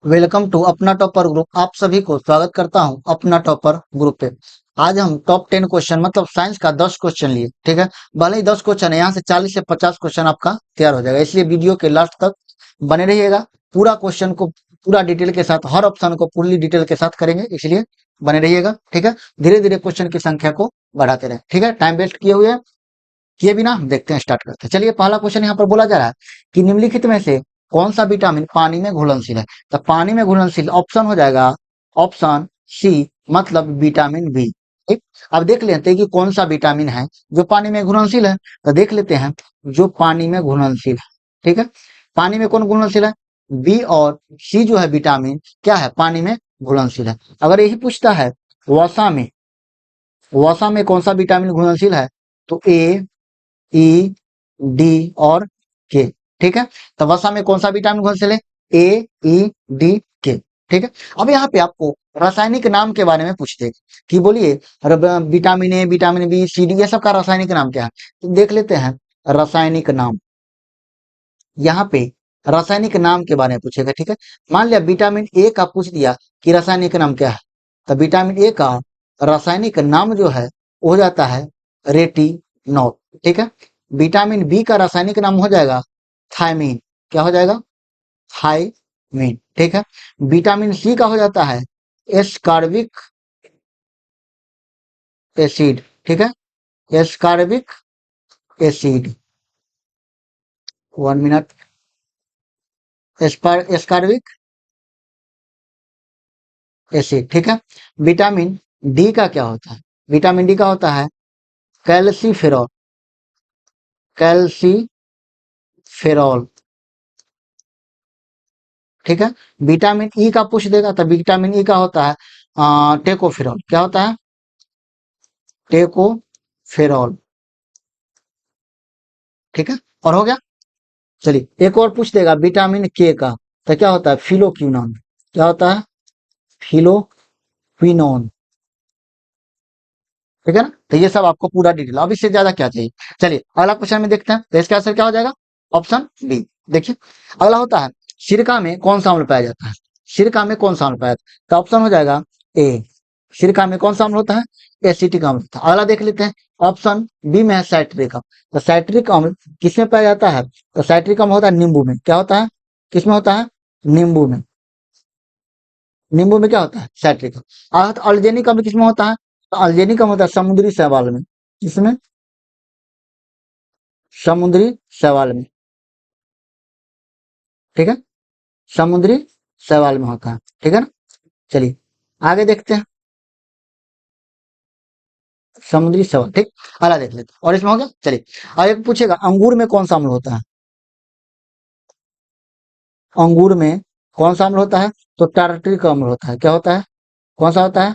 Welcome to अपना topper group. आप सभी को स्वागत करता हूं अपना टॉपर ग्रुप पे। आज हम टॉप 10 क्वेश्चन मतलब साइंस का 10 क्वेश्चन लिए, ठीक है। भले ही 10 क्वेश्चन है, यहाँ से 40 से 50 क्वेश्चन आपका तैयार हो जाएगा, इसलिए वीडियो के लास्ट तक बने रहिएगा। पूरा क्वेश्चन को पूरा डिटेल के साथ, हर ऑप्शन को पूरी डिटेल के साथ करेंगे, इसलिए बने रहिएगा, ठीक है। धीरे धीरे क्वेश्चन की संख्या को बढ़ाते रहे, ठीक है। टाइम वेस्ट किए बिना हम देखते हैं, स्टार्ट करते हैं। चलिए, पहला क्वेश्चन यहाँ पर बोला जा रहा है कि निम्नलिखित में से कौन सा विटामिन पानी में घुलनशील है। तो पानी में घुलनशील ऑप्शन हो जाएगा ऑप्शन सी, मतलब विटामिन बी। ठीक। अब देख लेते हैं कि कौन सा विटामिन है जो पानी में घुलनशील है। तो देख लेते हैं जो पानी में घुलनशील है, ठीक है। पानी में कौन घुलनशील है? बी और सी जो है विटामिन क्या है, पानी में घुलनशील है। अगर यही पूछता है वसा में, वसा में कौन सा विटामिन घुलनशील है, तो ए, ई, डी और के, ठीक है। तो वसा में कौन सा विटामिन घुलनशील है? ए, ई, डी, के, ठीक है। अब यहाँ पे आपको रासायनिक नाम के बारे में पूछते हैं कि बोलिए vitamin A, vitamin B, C, D, ये सब का रासायनिक नाम क्या है। तो देख लेते हैं रासायनिक नाम। यहाँ पे रासायनिक नाम के बारे में पूछेगा, ठीक है। मान लिया विटामिन ए का पूछ दिया कि रासायनिक नाम क्या है, तो विटामिन ए का रासायनिक नाम जो है वो हो जाता है रेटिनॉल, ठीक है। विटामिन बी का रासायनिक नाम हो जाएगा थायमीन। क्या हो जाएगा? थायमीन, ठीक है। विटामिन सी का हो जाता है एस्कॉर्बिक एसिड, ठीक है। Ascorbic acid, 1 minute. Ascorbic acid, ठीक है। विटामिन डी का क्या होता है? विटामिन डी का होता है कैल्सीफेरॉल, कैल्सीफेरॉल, ठीक है। विटामिन ई का पूछ देगा तो विटामिन ई का होता है टेकोफेरॉल। क्या होता है? टेकोफेरॉल, ठीक है। और हो गया। चलिए, एक और पूछ देगा विटामिन के का, तो क्या होता है? फिलोक्विनोन। क्या होता है? फिलोक्विनोन, ठीक है ना। तो ये सब आपको पूरा डिटेल, अब इससे ज्यादा क्या चाहिए। चलिए, अगला क्वेश्चन में देखते हैं। तो इसका आंसर क्या हो जाएगा? Option B. देखिए, अगला होता है सिरका में कौन सा अम्ल पाया जाता है। सिरका में कौन सा अम्ल पाया जाता है? तो ऑप्शन हो जाएगा ए। सिरका में कौन सा अम्ल होता है? एसिटिक अम्ल होता है। अगला देख लेते हैं, ऑप्शन बी में है साइट्रिक अम्ल। तो साइट्रिक अम्ल किसमें पाया जाता है? तो साइट्रिक अम्ल होता है नींबू में। क्या होता है? किसमें होता है? नींबू में। नींबू में क्या होता है? साइट्रिक अम्ल। तो अल्जेनिक अम्ल किसमें होता है? तो अल्जेनिक अम्ल होता है समुद्री शैवाल में। किसमें? समुद्री शैवाल में, ठीक है। समुद्री शैवाल में होता है, ठीक है ना। चलिए, आगे देखते हैं। समुद्री शैवाल, ठीक। अगला देख लेते हैं, और इसमें हो गया। चलिए, अब एक पूछेगा अंगूर में कौन सा अम्ल होता है। अंगूर में कौन सा अम्ल होता है? तो टार्टरिक अम्ल होता है। क्या होता है? कौन सा होता है?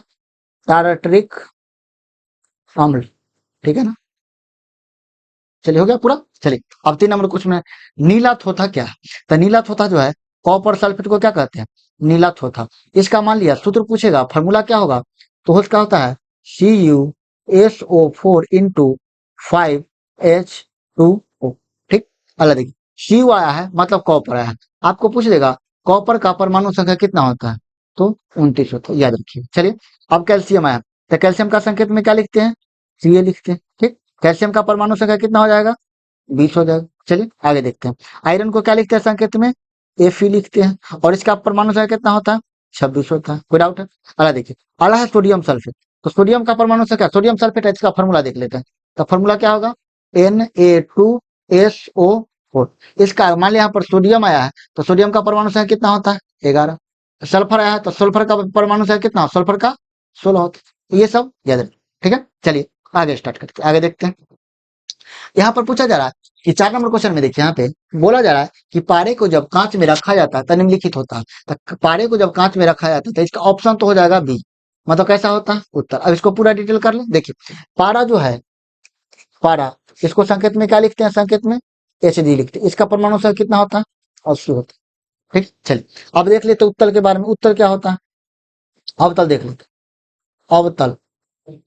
टार्टरिक अम्ल, ठीक है ना। चलिए, हो गया पूरा। चलिए, अब 3 नंबर कुछ में नीला थोथा क्या है। तो नीला थोथा जो है, कॉपर सल्फेट को क्या कहते हैं? नीला थोथा। इसका मान लिया सूत्र पूछेगा, फॉर्मूला क्या होगा, तो उसका होता है CuSO4 इंटू 5H2O, ठीक। अल्लाह देखिए, Cu आया है मतलब कॉपर आया है। आपको पूछ देगा कॉपर का परमाणु संख्या कितना होता है, तो 29 होता है, याद रखिए। चलिए, अब कैल्शियम आया, तो कैल्शियम का संकेत में क्या लिखते हैं? Ca लिखते हैं, ठीक। कैल्शियम का परमाणु संख्या कितना हो जाएगा? 20 हो जाएगा। चलिए, आगे देखते हैं। आयरन को क्या लिखते हैं संकेत में? Fe लिखते हैं, और इसका परमाणु संख्या कितना होता है? 26 होता है। कोई डाउट है? अगला देखिए, अगला है सोडियम सल्फेट। तो सोडियम का परमाणु संख्या, सोडियम सल्फेट है, इसका फॉर्मूला देख लेते हैं। तो फॉर्मूला क्या होगा? Na2SO4। इसका मान लिया यहाँ पर सोडियम आया है, तो सोडियम का परमाणु संख्या कितना होता है? 11। सल्फर आया है, तो सल्फर का परमाणु संख्या कितना? सल्फर का 16 होता है। तो ये सब याद रखिए, ठीक है। चलिए, आगे स्टार्ट करते हैं, आगे देखते हैं। यहाँ पर पूछा जा रहा है कि 4 नंबर क्वेश्चन में देखिए, यहाँ पे बोला जा रहा है कि पारे को जब कांच में रखा जाता है तो निम्नलिखित होता है। तो पारे को जब कांच में रखा जाता है तो इसका ऑप्शन तो हो जाएगा बी, मतलब कैसा होता है? उत्तर। अब इसको पूरा डिटेल कर ले। देखिए, पारा जो है, पारा, इसको संकेत में क्या लिखते हैं? संकेत में Hg लिखते हैं। इसका परमाणु संख्या कितना होता है? 80 होता है, ठीक। चलिए, अब देख लेते उत्तल के बारे में। उत्तल क्या होता है? अवतल देख लेते, अवतल,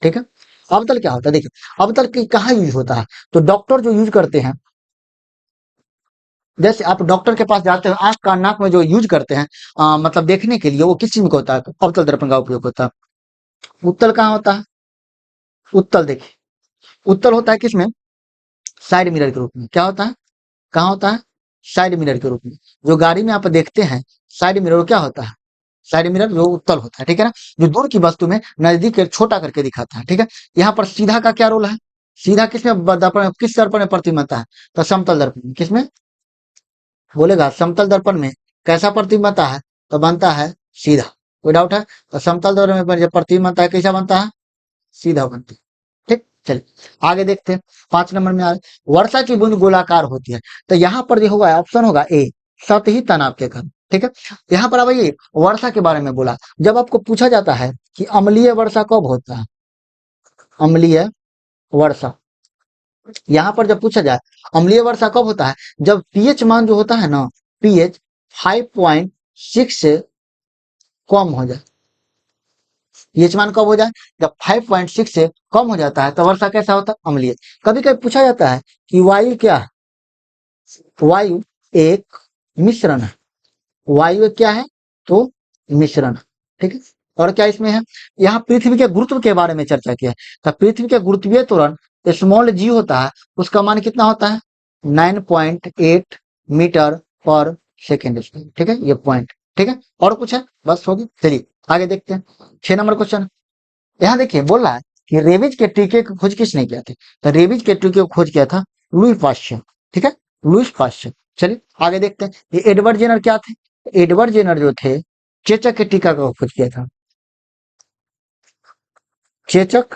ठीक है। अवतल क्या होता है? देखिए, अवतल की कहाँ यूज होता है, तो डॉक्टर जो यूज करते हैं, जैसे आप डॉक्टर के पास जाते हो, आंख का नाक में जो यूज करते हैं मतलब देखने के लिए, वो किस चीज का होता है? अवतल दर्पण का उपयोग होता है। उत्तल कहाँ होता है? उत्तल देखिए, उत्तल होता है किसमें? साइड मिरर के रूप में। क्या होता है? कहाँ होता है? साइड मिरर के रूप में। जो गाड़ी में आप देखते हैं साइड मिरर, वो क्या होता है? साइड मिरर जो उत्तल होता है, ठीक है ना, जो दूर की वस्तु में नजदीक के छोटा करके दिखाता है, ठीक है। यहाँ पर सीधा का क्या रोल है? सीधा किसमें दर्पण, किस दर्पण में प्रतिबिंबता है? तो समतल दर्पण में। किसमें बोलेगा? समतल दर्पण में कैसा प्रतिबिंबता है? तो बनता है सीधा। कोई डाउट है? तो समतल दर्पण में जब प्रतिबिंबता है कैसा बनता है? सीधा बनती है। ठीक, चलिए आगे देखते हैं। 5 नंबर में आ वर्षा की बूंद गोलाकार होती है। तो यहाँ पर जो होगा ऑप्शन होगा ए, सतही तनाव के कारण, ठीक है। यहाँ पर अब ये वर्षा के बारे में बोला। जब आपको पूछा जाता है कि अम्लीय वर्षा कब होता है, अम्लीय वर्षा, यहाँ पर जब पूछा जाए अम्लीय वर्षा कब होता है, जब पीएच मान जो होता है ना, पीएच 5.6 से कम हो जाए। पीएच मान कब हो जाए? जब 5.6 से कम हो जाता है तो वर्षा कैसा होता है? अम्लीय। कभी कभी पूछा जाता है कि वायु क्या है? वायु एक मिश्रण है। वायु एक क्या है? तो मिश्रण, ठीक है। और क्या इसमें है? यहाँ पृथ्वी के गुरुत्व के बारे में चर्चा किया है। तो पृथ्वी के गुरुत्वीय त्वरण स्मॉल जी होता है, उसका मान कितना होता है? 9.8 मीटर पर सेकेंड स्क्वायर, ठीक है, ये पॉइंट, ठीक है। और कुछ है? बस होगी। चलिए आगे देखते हैं। 6 नंबर क्वेश्चन। यहाँ देखिए बोल रहा है कि रेबीज के टीके की खोज किसने किया था? तो रेबीज के टीके को खोज किया था लुई पाश्चर, ठीक है, लुई पाश्चर। चलिए आगे देखते हैं। ये एडवर्ड जेनर क्या थे? एडवर्ड जेनर जो थे चेचक के टीका का खोज किया था। चेचक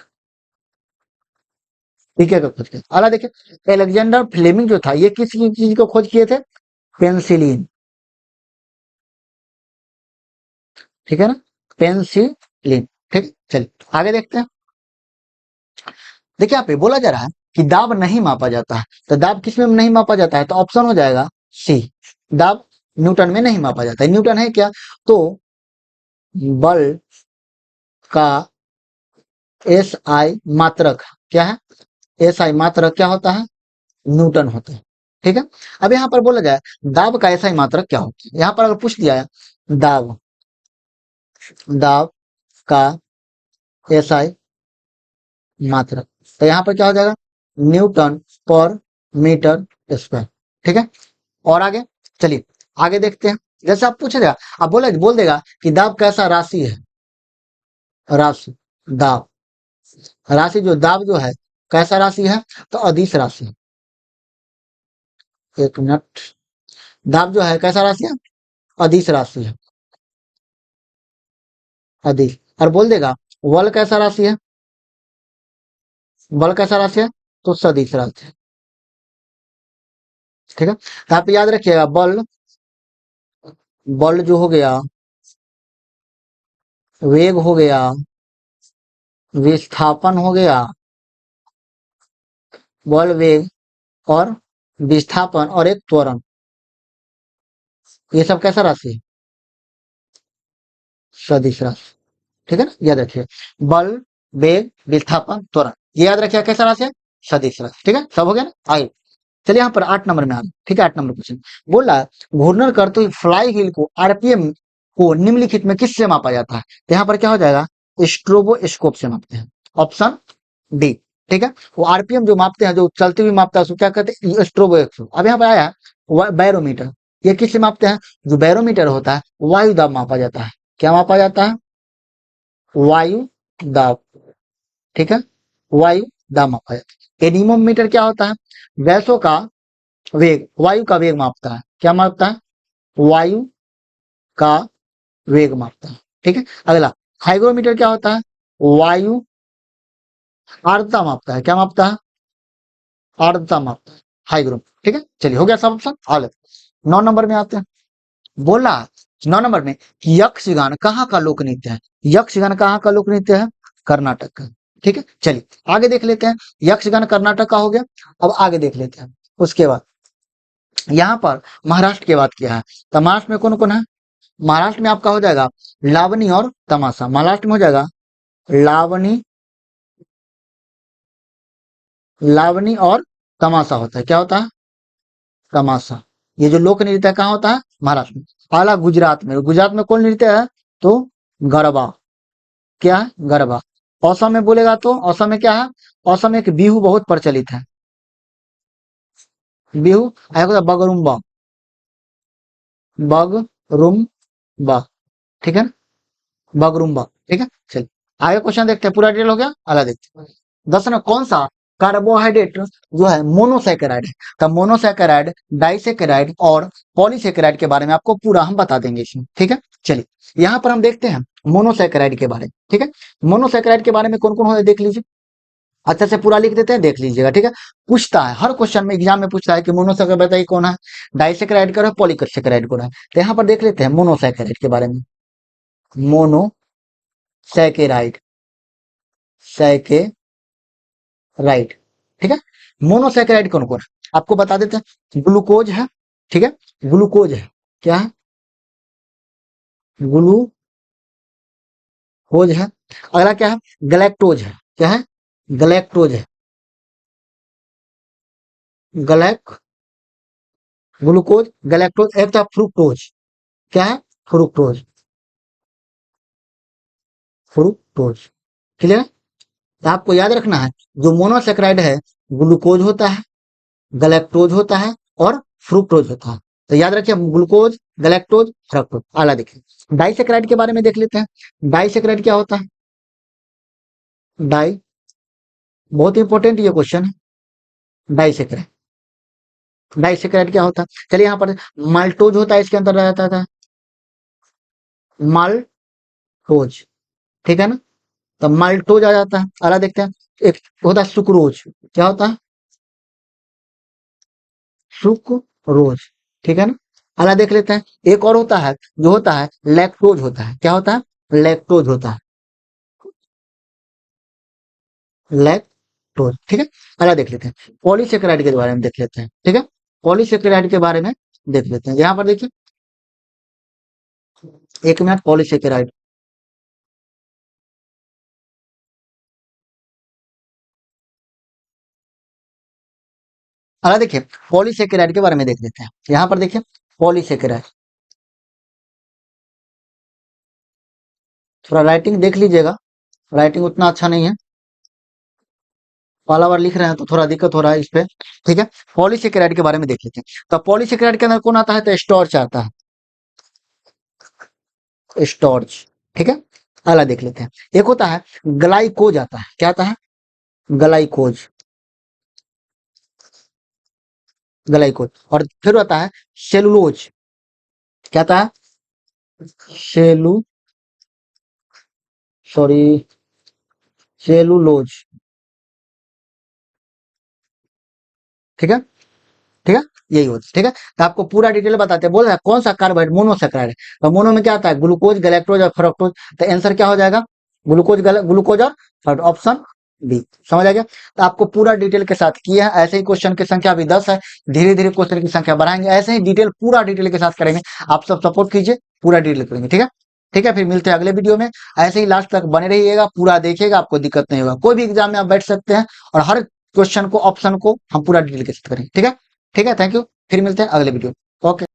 टीके का खोज किया। अगला देखिए, एलेक्जेंडर फ्लेमिंग जो था ये किस चीज को खोज किए थे? पेंसिलिन, ठीक है ना, पेंसिलिन, ठीक। चलिए आगे देखते हैं। देखिए यहाँ पे बोला जा रहा है कि दाब नहीं मापा जाता है। तो दाब किस में नहीं मापा जाता है? तो ऑप्शन हो जाएगा सी, दाब न्यूटन में नहीं मापा जाता है। न्यूटन है क्या? तो बल का एस आई मात्रक क्या है? एस आई मात्रक क्या होता है? न्यूटन होता है, ठीक है। अब यहाँ पर बोला जाए दाब का एसआई मात्रक क्या होता है? यहाँ पर अगर पूछ दिया है दाब, दाब का एसआई मात्रक, तो यहाँ पर क्या हो जाएगा? न्यूटन पर मीटर स्क्वायर, ठीक है। और आगे चलिए आगे देखते हैं। जैसे आप पूछेगा, आप बोल देगा कि दाब कैसा राशि है? राशि, दाब, राशि जो दाब जो है कैसा राशि है? तो अदिश राशि है। एक मिनट, दाब जो है कैसा राशि है? अदिश राशि है, अदिश। और बोल देगा बल कैसा राशि है? बल कैसा राशि है? तो सदिश राशि है, ठीक है। तो आप याद रखिएगा बल, बल जो हो गया, वेग हो गया, विस्थापन हो गया, बल वेग और विस्थापन और एक त्वरण, ये सब कैसा राशि है? सदिश राशि, ठीक है ना, याद रखिए। बल, वेग, विस्थापन, त्वरण, ये याद रखिए कैसा राशि है? सदिश राशि, ठीक है। सब हो गया ना? आगे चलिए यहाँ पर 8 नंबर में आ रहे, ठीक है। 8 नंबर क्वेश्चन बोला घूर्णन करते हुए फ्लाई व्हील को आरपीएम को निम्नलिखित में किससे मापा जाता है? तो यहाँ पर क्या हो जाएगा? स्ट्रोबोस्कोप से मापते हैं, ऑप्शन डी, ठीक है। वो आरपीएम जो मापते हैं, जो चलते हुए मापता है, उसको क्या कहते हैं? स्ट्रोबोस्कोप। अब यहाँ पर आया बैरोमीटर, ये किससे मापते हैं? जो बैरोमीटर होता है वायु दाब मापा जाता है। क्या मापा जाता है? वायु दाब, ठीक है, वायु दाब मापा जाता है। एनीमोमीटर क्या होता है? गैसों का वेग, वायु का वेग मापता है। क्या मापता है? वायु का वेग मापता है, ठीक है। अगला हाइग्रोमीटर क्या होता है? वायु आर्द्रता मापता है। क्या मापता है? आर्द्रता मापता है, हाइग्रो, ठीक है। चलिए हो गया सब ऑप्शन। आगे 9 नंबर में आते हैं। बोला 9 नंबर में कि यक्षगान कहाँ का लोक नृत्य है? यक्षगान कहाँ का लोक नृत्य है? कर्नाटक का, ठीक है। चलिए आगे देख लेते हैं। यक्षगान कर्नाटक का हो गया। अब आगे देख लेते हैं। उसके बाद यहाँ पर महाराष्ट्र की बात किया है। तो महाराष्ट्र में कौन कौन है? महाराष्ट्र में आपका हो जाएगा लावनी और तमाशा। महाराष्ट्र में हो जाएगा लावनी, लावनी और तमाशा होता है। क्या होता है? तमाशा, ये जो लोक नृत्य कहाँ होता है? महाराष्ट्र में। अगला गुजरात में, गुजरात में कौन नृत्य है? तो गरबा। क्या है? गरबा। असम में बोलेगा तो असम में क्या है? असम में एक बिहू बहुत प्रचलित है, बिहू। आएगा बगरुम्बा, बगरुम्बा, ठीक है ना? बगरुम्बा, ठीक है। चलिए आगे क्वेश्चन देखते हैं, पूरा डिटेल हो गया, अगला देखते हैं। 10 में कौन सा कार्बोहाइड्रेट जो है मोनोसैकेराइड है? तो मोनोसैकेराइड, डाइसैकेराइड और पॉलीसैकेराइड के बारे में आपको पूरा हम बता देंगे इसमें, ठीक है। चलिए यहाँ पर हम देखते हैं मोनोसैकेराइड के बारे में, ठीक है। मोनोसैकेराइड के बारे में कौन कौन होता है देख लीजिए, अच्छा से पूरा लिख देते हैं, देख लीजिएगा, ठीक है। पूछता है हर क्वेश्चन में, एग्जाम में पूछता है कि मोनोसैकेराइड बताइए कौन है, डाइसैकेराइड कौन है, पॉलीसैकेराइड कौन है। तो यहाँ पर देख लेते हैं मोनोसैकेराइड के बारे में। मोनोसैकेराइड, सैकेराइड, ठीक है। मोनोसैकेराइड कौन कौन है आपको बता देते हैं। ग्लूकोज है, ठीक है, ग्लूकोज है। क्या है? ग्लूकोज है। अगला क्या है? गलैक्टोज है। क्या है? गलैक्टोज है। गलैक ग्लूकोज, गलैक्टोज, एक था फ्रुक्टोज। क्या है? फ्रुक्टोज, फ्रुक्टोज, क्लियर है? तो आपको याद रखना है, जो मोनोसैकेराइड है ग्लूकोज होता है, गलैक्टोज होता है और फ्रुक्टोज होता है। तो याद रखिए, ग्लूकोज, गलैक्टोज, फ्रक्टोज। अगला देखिए डाइसैकेराइड के बारे में देख लेते हैं। डाइसैकेराइड क्या होता है? डाई, बहुत इंपॉर्टेंट ये क्वेश्चन है। डाइसैकेराइड, डाइसैकेराइड क्या होता है? चलिए यहाँ पर माल्टोज होता है, इसके अंदर रहता था माल्टोज, ठीक है ना? तो माल्टोज आ जाता है। अगला देखते हैं, एक होता है सुक्रोज। क्या होता है? सुक्रोज, ठीक है ना? अगला देख लेते हैं, एक और होता है जो होता है लैक्टोज होता है। क्या होता है? लैक्टोज होता है, लैक्टोज, ठीक है। अगला देख लेते हैं, पॉलीसेकेराइड के बारे में देख लेते हैं, ठीक है। पॉलीसेकेराइड के बारे में देख लेते हैं, यहाँ पर देखिए, एक मिनट, पॉलीसेकेराइड, अगला देखिए पॉलीसेकेराइड के बारे में देख लेते हैं। यहाँ पर देखिए पॉलीसेकेराइड, थोड़ा राइटिंग देख लीजिएगा, राइटिंग उतना अच्छा नहीं है, पहला बार लिख रहे हैं तो थोड़ा दिक्कत हो रहा है इस पे, ठीक है। पॉलीसेकेराइड के बारे में देख लेते हैं। तो पॉलीसेकेराइड के अंदर कौन आता है? तो स्टार्च आता है, स्टार्च, ठीक है। अगला देख लेते हैं, एक होता है ग्लाइकोज आता है। क्या आता है? ग्लाइकोज, ग्लाइकोज। और फिर आता है सेलुलोज। क्या आता है? सेलु सॉरी सेलुलोज, ठीक है, ठीक है, यही होता है, ठीक है। तो आपको पूरा डिटेल बताते हैं, बोल रहा है कौन सा कार्बोहाइड्रेट मोनोसैकेराइड है। तो मोनो में क्या आता है? ग्लूकोज, गैलेक्टोज और फ्रक्टोज। तो आंसर क्या हो जाएगा? ग्लूकोज, ग्लूकोज और फ्रक्टोज, ऑप्शन बी। समझ आ गया? तो आपको पूरा डिटेल के साथ किया है। ऐसे ही क्वेश्चन की संख्या अभी 10 है, धीरे धीरे क्वेश्चन की संख्या बढ़ाएंगे, ऐसे ही डिटेल पूरा डिटेल के साथ करेंगे। आप सब सपोर्ट कीजिए, पूरा डिटेल करेंगे, ठीक है। ठीक है, फिर मिलते हैं अगले वीडियो में। ऐसे ही लास्ट तक बने रहिएगा, पूरा देखिएगा, आपको दिक्कत नहीं होगा। कोई भी एग्जाम में आप बैठ सकते हैं और हर क्वेश्चन को, ऑप्शन को हम पूरा डिटेल के साथ करेंगे, ठीक है। ठीक है, थैंक यू। फिर मिलते हैं अगले वीडियो। ओके।